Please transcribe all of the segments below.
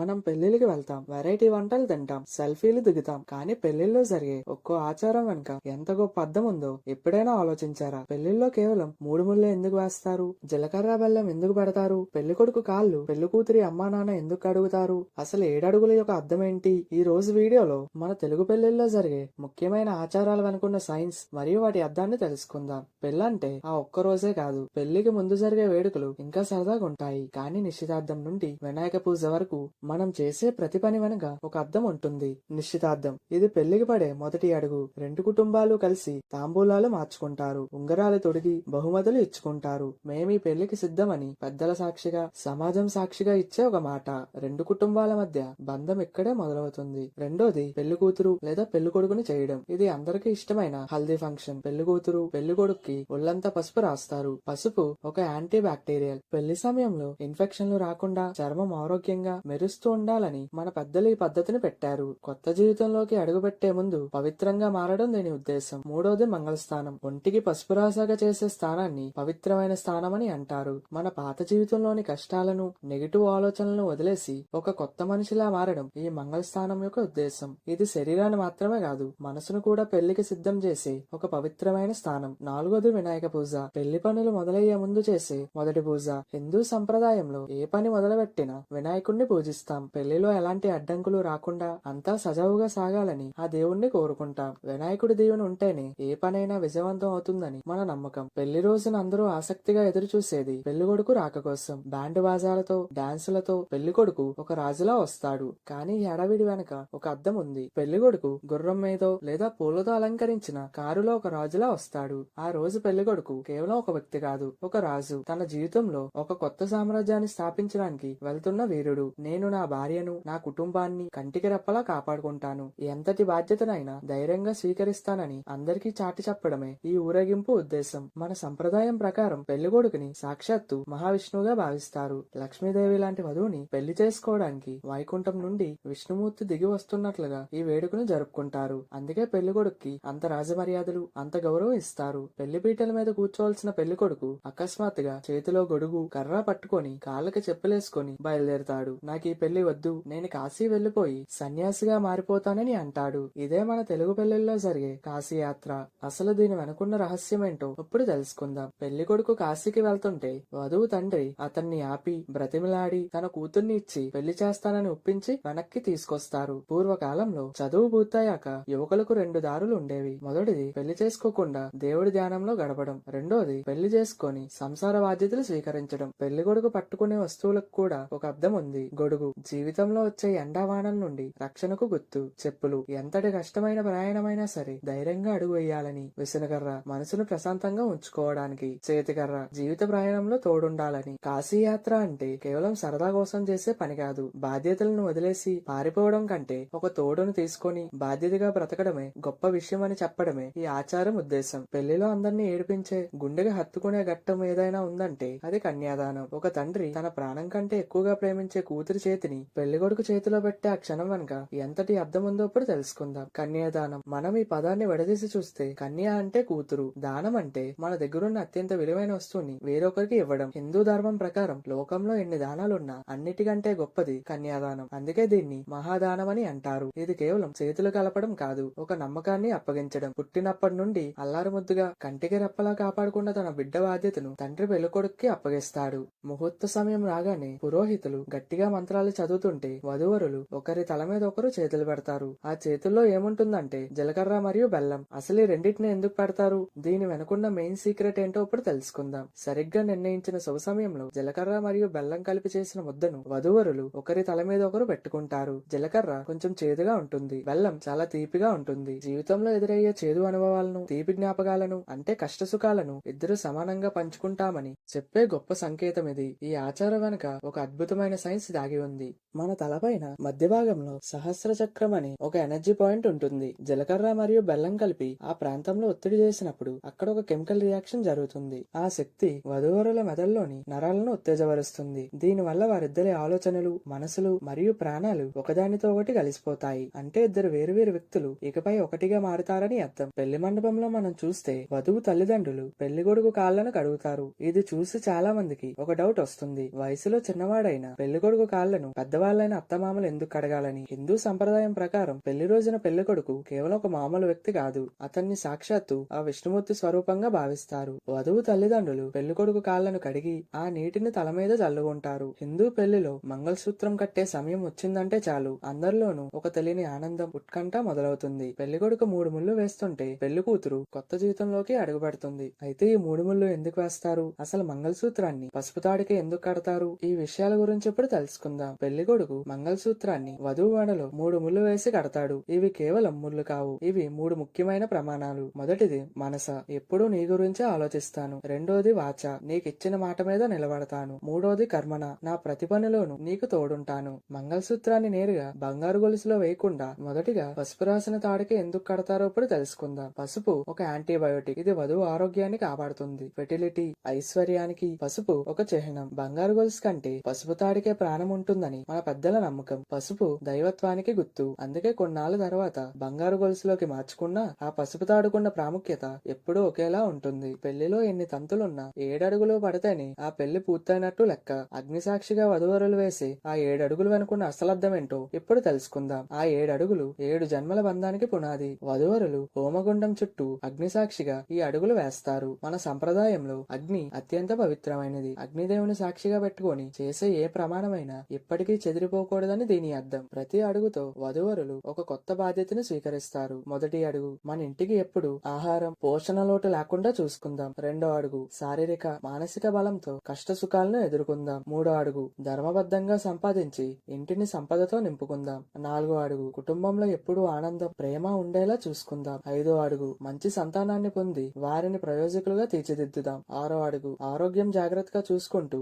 మనం పెళ్లిళ్ళకి వెళ్తాం, వెరైటీ వంటలు తింటాం, సెల్ఫీలు దిగుతాం. కానీ పెళ్లిల్లో జరిగే ఒక్కో ఆచారం వెనుక ఎంత గొప్ప అర్థం ఉందో ఎప్పుడైనా ఆలోచించారా? పెళ్లిల్లో కేవలం మూడు ముళ్ళే ఎందుకు వేస్తారు? జీలకర్ర బెల్లం ఎందుకు పెడతారు? పెళ్లి కొడుకు కాళ్ళు పెళ్లి కూతురి అమ్మా నాన్న ఎందుకు అడుగుతారు? అసలు ఏడడుగుల యొక్క అర్థం ఏంటి? ఈ రోజు వీడియోలో మన తెలుగు పెళ్లిల్లో జరిగే ముఖ్యమైన ఆచారాలు వెనుకున్న సైన్స్ మరియు వాటి అర్థాన్ని తెలుసుకుందాం. పెళ్ళంటే ఆ ఒక్క రోజే కాదు, పెళ్లికి ముందు జరిగే వేడుకలు ఇంకా సరదాగా ఉంటాయి. కానీ నిశ్చితార్థం నుండి వినాయక పూజ వరకు మనం చేసే ప్రతి పని వెనుక ఒక అర్థం ఉంటుంది. నిశ్చితార్థం ఇది పెళ్లికి పడే మొదటి అడుగు. రెండు కుటుంబాలు కలిసి తాంబూలాలు మార్చుకుంటారు, ఉంగరాలు తొడిగి బహుమతులు ఇచ్చుకుంటారు. మేమీ పెళ్లికి సిద్ధమని పెద్దల సాక్షిగా, సమాజం సాక్షిగా ఇచ్చే ఒక మాట. రెండు కుటుంబాల మధ్య బంధం ఇక్కడే మొదలవుతుంది. రెండోది పెళ్లి కూతురు లేదా పెళ్లి కొడుకుని చేయడం. ఇది అందరికీ ఇష్టమైన హల్దీ ఫంక్షన్. పెళ్లి కూతురు పెళ్లి కొడుక్కి ఒళ్ళంతా పసుపు రాస్తారు. పసుపు ఒక యాంటీ బ్యాక్టీరియల్. పెళ్లి సమయంలో ఇన్ఫెక్షన్లు రాకుండా చర్మం ఆరోగ్యంగా మెరుస్తూ ఉండాలని మన పెద్దలు ఈ పద్ధతిని పెట్టారు. కొత్త జీవితంలోకి అడుగుపెట్టే ముందు పవిత్రంగా మారడం దీని ఉద్దేశం. మూడోది మంగళస్థానం. ఒంటికి పసుపు రాసాగా చేసే స్థానాన్ని పవిత్రమైన స్థానమని అంటారు. మన పాత జీవితంలోని కష్టాలను, నెగిటివ్ ఆలోచనలను వదిలేసి ఒక కొత్త మనిషిలా మారడం ఈ మంగళస్థానం యొక్క ఉద్దేశం. ఇది శరీరాన్ని మాత్రమే కాదు, మనసును కూడా పెళ్లికి సిద్ధం చేసే ఒక పవిత్రమైన స్థానం. నాలుగోది వినాయక పూజ. పెళ్లి పనులు మొదలయ్యే ముందు చేసే మొదటి పూజ. హిందూ సంప్రదాయంలో ఏ పని మొదలుపెట్టినా వినాయకుడిని పూజిస్తాం. పెళ్లిలో ఎలాంటి అడ్డంకులు రాకుండా అంతా సజావుగా సాగాలని ఆ దేవుణ్ణి కోరుకుంటాం. వినాయకుడి దీవెన ఉంటేనే ఏ పనైనా విజయవంతం అవుతుందని మన నమ్మకం. పెళ్లి రోజున అందరూ ఆసక్తిగా ఎదురు చూసేది పెళ్లి కొడుకు రాక కోసం. బ్యాండ్ బాజాలతో, డాన్సులతో పెళ్లి కొడుకు ఒక రాజులా వస్తాడు. కానీ ఈ హడావిడి వెనక ఒక అర్థం ఉంది. పెళ్లి కొడుకు గుర్రం మీదో లేదా పూలతో అలంకరించిన కారులో ఒక రాజులా వస్తాడు. ఆ రోజు పెళ్లి కొడుకు కేవలం ఒక వ్యక్తి కాదు, ఒక రాజు. తన జీవితంలో ఒక కొత్త సామ్రాజ్యాన్ని స్థాపించడానికి వెళ్తున్న వీరుడు. నేను నా భార్యను, నా కుటుంబాన్ని కంటికి రెప్పలా కాపాడుకుంటాను, ఎంతటి బాధ్యతనైనా ధైర్యంగా స్వీకరిస్తానని అందరికీ చాటి చెప్పడమే ఈ ఊరేగింపు ఉద్దేశం. మన సంప్రదాయం ప్రకారం పెళ్లి కొడుకుని సాక్షాత్తు మహావిష్ణువుగా భావిస్తారు. లక్ష్మీదేవి లాంటి వధువుని పెళ్లి చేసుకోవడానికి వైకుంఠం నుండి విష్ణుమూర్తి దిగి వస్తున్నట్లుగా ఈ వేడుకను జరుపుకుంటారు. అందుకే పెళ్లి కొడుక్కి అంత రాజమర్యాదలు, అంత గౌరవం ఇస్తారు. పెళ్లి పీటల మీద కూర్చోవలసిన పెళ్లి కొడుకు అకస్మాత్తుగా చేతిలో గొడుగు, కర్ర పట్టుకొని కాళ్ళకి చెప్పులేసుకొని బయలుదేరతాడు. నాకు ఈ పెళ్లి వద్దు, నేను కాశీ వెళ్లిపోయి సన్యాసిగా మారిపోతానని అంటాడు. ఇదే మన తెలుగు పెళ్లిల్లో జరిగే కాశీ యాత్ర. అసలు దీని వెనుకున్న రహస్యమేంటో ఇప్పుడు తెలుసుకుందాం. పెళ్లి కొడుకు కాశీకి వెళ్తుంటే వధువు తండ్రి అతన్ని ఆపి బ్రతిమిలాడి తన కూతుర్ని ఇచ్చి పెళ్లి చేస్తానని ఒప్పించి వెనక్కి తీసుకొస్తారు. పూర్వకాలంలో చదువు పూర్తయ్యాక యువకులకు రెండు దారులు ఉండేవి. మొదటిది పెళ్లి చేసుకోకుండా దేవుడి ధ్యానంలో గడపడం. రెండోది పెళ్లి చేసుకొని సంసార బాధ్యతలు స్వీకరించడం. పెళ్లి కొడుకు పట్టుకునే వస్తువులకు కూడా ఒక అర్థం ఉంది. గొడుగు జీవితంలో వచ్చే ఎండావానం నుండి రక్షణకు గుర్తు. చెప్పులు ఎంతటి కష్టమైన ప్రయాణమైనా సరే ధైర్యంగా అడుగు వేయాలని. విసనకర్ర మనసును ప్రశాంతంగా ఉంచుకోవడానికి. చేతికర్ర జీవిత ప్రయాణంలో తోడుండాలని. కాశీ యాత్ర అంటే కేవలం సరదా కోసం చేసే పని కాదు. బాధ్యతలను వదిలేసి పారిపోవడం కంటే ఒక తోడును తీసుకొని బాధ్యతగా బ్రతకడమే గొప్ప విషయం అని చెప్పడమే ఈ ఆచారం ఉద్దేశం. పెళ్లిలో అందరినీ ఏడిపించే, గుండెగా హత్తుకునే ఘట్టం ఏదైనా ఉందంటే అది కన్యాదానం. ఒక తండ్రి తన ప్రాణం కంటే ఎక్కువగా ప్రేమించే కూతురి చేతిని పెళ్లి కొడుకు చేతిలో పెట్టే ఆ క్షణం వెనుక ఎంతటి అర్థం ఉందో ఇప్పుడు తెలుసుకుందాం. కన్యాదానం. మనం ఈ పదాన్ని విడదీసి చూస్తే కన్య అంటే కూతురు, దానం అంటే మన దగ్గరున్న అత్యంత విలువైన వస్తువుని వేరొకరికి ఇవ్వడం. హిందూ ధర్మం ప్రకారం లోకంలో ఎన్ని దానాలున్నా అన్నిటికంటే గొప్పది కన్యాదానం. అందుకే దీన్ని మహాదానం అని అంటారు. ఇది కేవలం చేతులు కలపడం కాదు, ఒక నమ్మకాన్ని అప్పగించడం. పుట్టినప్పటి నుండి అల్లారు ముద్దుగా కంటికి రెప్పలా కాపాడుకున్న తన బిడ్డ బాధ్యతను తండ్రి పెళ్లి కొడుక్కి అప్పగిస్తాడు. ముహూర్త సమయం రాగానే పురోహితులు గట్టిగా మంత్రాలు చదువుతుంటే వధూవరులు ఒకరి తల మీద ఒకరు చేతులు పెడతారు. ఆ చేతుల్లో ఏముంటుందంటే జీలకర్ర మరియు బెల్లం. అసలు ఈ రెండింటిని ఎందుకు పెడతారు? దీని వెనుకున్న మెయిన్ సీక్రెట్ ఏంటో ఇప్పుడు తెలుసుకుందాం. సరిగ్గా నిర్ణయించిన శుభ సమయంలో జీలకర్ర మరియు బెల్లం కలిపి చేసిన ముద్దను వధూవరులు ఒకరి తల మీద ఒకరు పెట్టుకుంటారు. జీలకర్ర కొంచెం చేదుగా ఉంటుంది, బెల్లం చాలా తీపిగా ఉంటుంది. జీవితంలో ఎదురయ్యే చేదు అనుభవాలను, తీపి జ్ఞాపకాలను అంటే కష్ట సుఖాలను ఇద్దరు సమానంగా పంచుకుంటామని చెప్పే గొప్ప సంకేతం ఇది. ఈ ఆచారం వెనుక ఒక అద్భుతమైన సైన్స్ దాగి ఉంది. మన తలపైన మధ్య భాగంలో సహస్ర చక్రం అని ఒక ఎనర్జీ పాయింట్ ఉంటుంది. జీలకర్ర మరియు బెల్లం కలిపి ఆ ప్రాంతంలో ఒత్తిడి చేసినప్పుడు అక్కడ ఒక కెమికల్ రియాక్షన్ జరుగుతుంది. ఆ శక్తి వధూవరుల మెదడులోని నరాలను ఉత్తేజపరుస్తుంది. దీని వల్ల వారిద్దరి ఆలోచనలు, మనసులు మరియు ప్రాణాలు ఒకదానితో ఒకటి కలిసిపోతాయి. అంటే ఇద్దరు వేరువేరు వ్యక్తులు ఇకపై ఒకటిగా మారుతారని అర్థం. పెళ్లి మండపంలో మనం చూస్తే వధువు తల్లిదండ్రులు పెళ్లి కొడుకు కాళ్లను కడుగుతారు. ఇది చూసి చాలా మందికి ఒక డౌట్ వస్తుంది. వయసులో చిన్నవాడైన పెళ్లి కొడుకు కాళ్లను పెద్దవాడు పెద్దవాళ్ళైన అత్తమామలు ఎందుకు కడగాలని. హిందూ సంప్రదాయం ప్రకారం పెళ్లి రోజున పెళ్లి కొడుకు కేవలం ఒక మామూలు వ్యక్తి కాదు, అతన్ని సాక్షాత్తు ఆ విష్ణుమూర్తి స్వరూపంగా భావిస్తారు. వధువు తల్లిదండ్రులు పెళ్లి కొడుకు కాళ్లను కడిగి ఆ నీటిని తల మీద చల్లుకుంటారు. హిందూ పెళ్లిలో మంగళసూత్రం కట్టే సమయం వచ్చిందంటే చాలు అందరిలోనూ ఒక తెలియని ఆనందం, ఉత్కంఠ మొదలవుతుంది. పెళ్లి కొడుకు 3 ముళ్ళు వేస్తుంటే పెళ్లి కూతురు కొత్త జీవితంలోకి అడుగుపెడుతుంది. అయితే ఈ 3 ముళ్ళు ఎందుకు వేస్తారు, అసలు మంగళసూత్రాన్ని పసుపు తాడికి ఎందుకు కడతారు, ఈ విషయాల గురించి ఇప్పుడు తెలుసుకుందాం. పెళ్లి కొడుకు మంగళసూత్రాన్ని వధువు మెడలో 3 ముళ్ళు వేసి కడతాడు. ఇవి కేవలం ముళ్ళు కావు, ఇవి 3 ముఖ్యమైన ప్రమాణాలు. మొదటిది మనస, ఎప్పుడూ నీ గురించే ఆలోచిస్తాను. రెండోది వాచ, నీకిచ్చిన మాట మీద నిలబడతాను. మూడోది కర్మన, నా ప్రతి పనిలోనూ నీకు తోడుంటాను. మంగళసూత్రాన్ని నేరుగా బంగారు గొలుసులో వేయకుండా మొదటిగా పసుపు రాసిన తాడికి ఎందుకు కడతారో ఇప్పుడు తెలుసుకుందాం. పసుపు ఒక యాంటీబయోటిక్, ఇది వధువు ఆరోగ్యాన్ని కాపాడుతుంది. ఫెర్టిలిటీ, ఐశ్వర్యానికి పసుపు ఒక చిహ్నం. బంగారు గొలుసు కంటే పసుపు తాడికే ప్రాణం ఉంటుందని మన పెద్దల నమ్మకం. పసుపు దైవత్వానికి గుర్తు, అందుకే కొన్నాళ్ళ తర్వాత బంగారు గొలుసులోకి మార్చుకున్నా ఆ పసుపు తాడుకున్న ప్రాముఖ్యత ఎప్పుడూ ఒకేలా ఉంటుంది. పెళ్లిలో ఎన్ని తంతులున్నా 7 అడుగులు పడితేనే ఆ పెళ్లి పూర్తయినట్టు లెక్క. అగ్నిసాక్షిగా వధువరులు వేసి ఆ 7 అడుగులు వెనుకున్న అసలర్థమేంటో ఇప్పుడు తెలుసుకుందాం. ఆ 7 అడుగులు 7 జన్మల బంధానికి పునాది. వధువరులు హోమగుండం చుట్టూ అగ్నిసాక్షిగా ఈ అడుగులు వేస్తారు. మన సంప్రదాయంలో అగ్ని అత్యంత పవిత్రమైనది. అగ్నిదేవుని సాక్షిగా పెట్టుకొని చేసే ఏ ప్రమాణమైనా ఎప్పటికీ చెదిరిపోకూడదని దీని అర్థం. ప్రతి అడుగుతో వధువరులు ఒక కొత్త బాధ్యతను స్వీకరిస్తారు. మొదటి అడుగు, మన ఇంటికి ఎప్పుడు ఆహారం, పోషణ లోటు లేకుండా చూసుకుందాం. రెండో అడుగు, శారీరక మానసిక బలంతో కష్ట సుఖాలను ఎదుర్కొందాం. మూడో అడుగు, ధర్మబద్ధంగా సంపాదించి ఇంటిని సంపదతో నింపుకుందాం. నాలుగో అడుగు, కుటుంబంలో ఎప్పుడూ ఆనందం, ప్రేమ ఉండేలా చూసుకుందాం. ఐదో అడుగు, మంచి సంతానాన్ని పొంది వారిని ప్రయోజకులుగా తీర్చిదిద్దుదాం. ఆరో అడుగు, ఆరోగ్యం జాగ్రత్తగా చూసుకుంటూ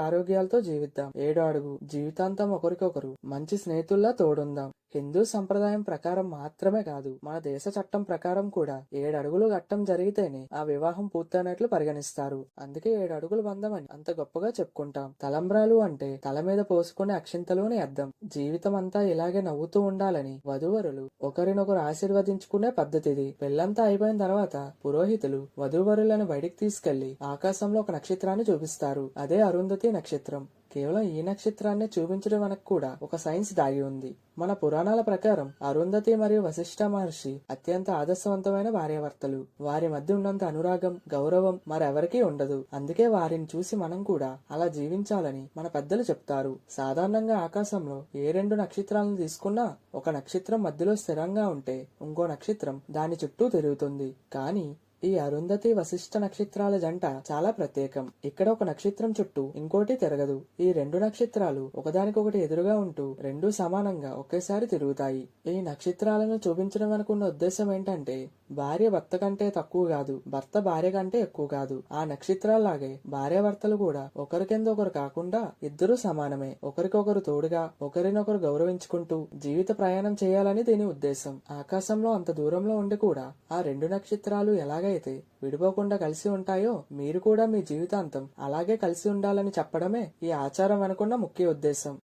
ఆరోగ్యాలతో జీవిద్దాం. ఏడో అడుగు, జీవితాంతం ఒకరికొకరు మంచి స్నేహితుల్లా తోడుందాం. హిందూ సంప్రదాయం ప్రకారం మాత్రమే కాదు, మన దేశ చట్టం ప్రకారం కూడా 7 అడుగులు ఘట్టం జరిగితేనే ఆ వివాహం పూర్తయినట్లు పరిగణిస్తారు. అందుకే 7 అడుగులు బంధం అని అంత గొప్పగా చెప్పుకుంటాం. తలంబ్రాలు అంటే తల మీద పోసుకునే అక్షింతలు అని అర్థం. జీవితం అంతా ఇలాగే నవ్వుతూ ఉండాలని వధూవరులు ఒకరినొకరు ఆశీర్వదించుకునే పద్ధతిది. పెళ్లంతా అయిపోయిన తర్వాత పురోహితులు వధూవరులను బయటికి తీసుకెళ్లి ఆకాశంలో ఒక నక్షత్రాన్ని చూపిస్తారు. అదే అరుంధతి నక్షత్రం. కేవలం ఈ నక్షత్రాన్ని చూపించడం వెనక కూడా ఒక సైన్స్ దాగి ఉంది. మన పురాణాల ప్రకారం అరుంధతి మరియు వశిష్ఠ మహర్షి అత్యంత ఆదర్శవంతమైన భార్యాభర్తలు. వారి మధ్య ఉన్నంత అనురాగం, గౌరవం మరెవరికీ ఉండదు. అందుకే వారిని చూసి మనం కూడా అలా జీవించాలని మన పెద్దలు చెప్తారు. సాధారణంగా ఆకాశంలో ఏ 2 నక్షత్రాలను తీసుకున్నా ఒక నక్షత్రం మధ్యలో స్థిరంగా ఉంటే ఇంకో నక్షత్రం దాని చుట్టూ తిరుగుతుంది. కానీ ఈ అరుంధతి వశిష్ఠ నక్షత్రాల జంట చాలా ప్రత్యేకం. ఇక్కడ ఒక నక్షత్రం చుట్టూ ఇంకోటి తిరగదు. ఈ 2 నక్షత్రాలు ఒకదానికొకటి ఎదురుగా ఉంటూ రెండూ సమానంగా ఒకేసారి తిరుగుతాయి. ఈ నక్షత్రాలను చూపించడం అనుకున్న ఉద్దేశం ఏంటంటే భార్య భర్త కంటే తక్కువ కాదు, భర్త భార్య కంటే ఎక్కువ కాదు. ఆ నక్షత్రాల్లాగే భార్యాభర్తలు కూడా ఒకరి కింద ఒకరు కాకుండా ఇద్దరూ సమానమే. ఒకరికొకరు తోడుగా ఒకరినొకరు గౌరవించుకుంటూ జీవిత ప్రయాణం చేయాలని దీని ఉద్దేశం. ఆకాశంలో అంత దూరంలో ఉండి కూడా ఆ 2 నక్షత్రాలు ఎలాగైతే విడిపోకుండా కలిసి ఉంటాయో మీరు కూడా మీ జీవితాంతం అలాగే కలిసి ఉండాలని చెప్పడమే ఈ ఆచారం అనుకున్న ముఖ్య ఉద్దేశం.